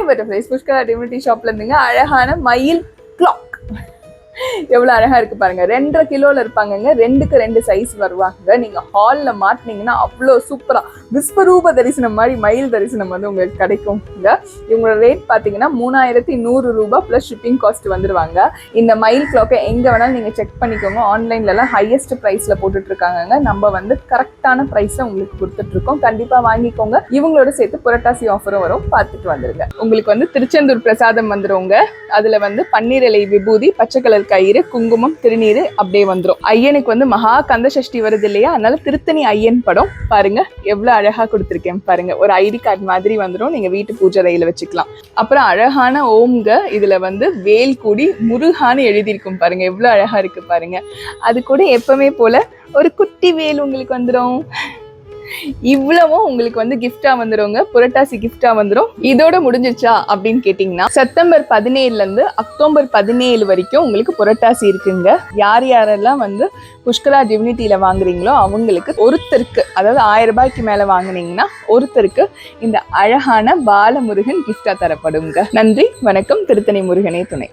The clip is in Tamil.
பட்டர்ஃப்ளைஸ் புஷ்கரா டிவினிட்டி ஷாப்ல இருந்துங்க அழகான மயில் கிளாக் எவ்வளவு அழகா இருக்கு பாருங்க. 2.5 கிலோல இருப்பாங்க. 2க்கு 2 சைஸ் வருவாங்க. நீங்க ஹால்ல மாட்டினீங்கன்னா அவ்வளவு சூப்பரா விஸ்வரூப தரிசனம் மாதிரி மயில் தரிசனம் வந்து உங்களுக்கு கிடைக்கும்ங்க. இவங்களோட ரேட் பாத்தீங்கன்னா 3100 ரூபாய் பிளஸ் ஷிப்பிங் காஸ்ட் வந்துருவாங்க. இந்த மயில் கிளாக்கை எங்க வேணாலும் நீங்க செக் பண்ணிக்கோங்க. ஆன்லைன்ல எல்லாம் ஹையஸ்ட் பிரைஸ்ல போட்டுட்டு இருக்காங்க. நம்ம வந்து கரெக்டான பிரைஸ்ல உங்களுக்கு கொடுத்துட்டு இருக்கோம். கண்டிப்பா வாங்கிக்கோங்க. இவங்களோட சேர்த்து புரட்டாசி ஆஃபரும் வரும், பார்த்துட்டு வந்துருங்க. உங்களுக்கு வந்து திருச்செந்தூர் பிரசாதம் வந்துருங்க. அதுல வந்து பன்னீர் இலை விபூதி, பச்சை கலர் கயிறு, குங்குமம், திருநீர் அப்படியே வந்துடும். ஐயனுக்கு வந்து மகா கந்த சஷ்டி வருது இல்லையா, அதனால திருத்தணி ஐயன் படம் பாருங்க எவ்வளவு அழகா கொடுத்துருக்கேன் பாருங்க. ஒரு ஐடி கார்டு மாதிரி வந்துடும், நீங்க வீட்டு பூஜை அறையில வச்சுக்கலாம். அப்புறம் அழகான ஓம்ங்க, இதுல வந்து வேல் கூடி முருகான்னு எழுதியிருக்கும் பாருங்க, எவ்வளவு அழகா இருக்கு பாருங்க. அது கூட எப்பவுமே போல ஒரு குட்டி வேல் உங்களுக்கு வந்துடும். இவ்வளவும் உங்களுக்கு வந்து கிஃப்டா வந்துருங்க, புரட்டாசி கிஃப்டா வந்துடும். இதோட முடிஞ்சிருச்சா அப்படின்னு கேட்டீங்கன்னா செப்டம்பர் 17ல இருந்து அக்டோபர் 17 வரைக்கும் உங்களுக்கு புரட்டாசி இருக்குங்க. யாரெல்லாம் வந்து புஷ்கரா டிவினிட்டியில வாங்குறீங்களோ அவங்களுக்கு ஒருத்தருக்கு, அதாவது 1000 ரூபாய்க்கு மேல வாங்குனீங்கன்னா ஒருத்தருக்கு இந்த அழகான பாலமுருகன் கிஃப்டா தரப்படுங்க. நன்றி, வணக்கம். திருத்தணி முருகனே துணை.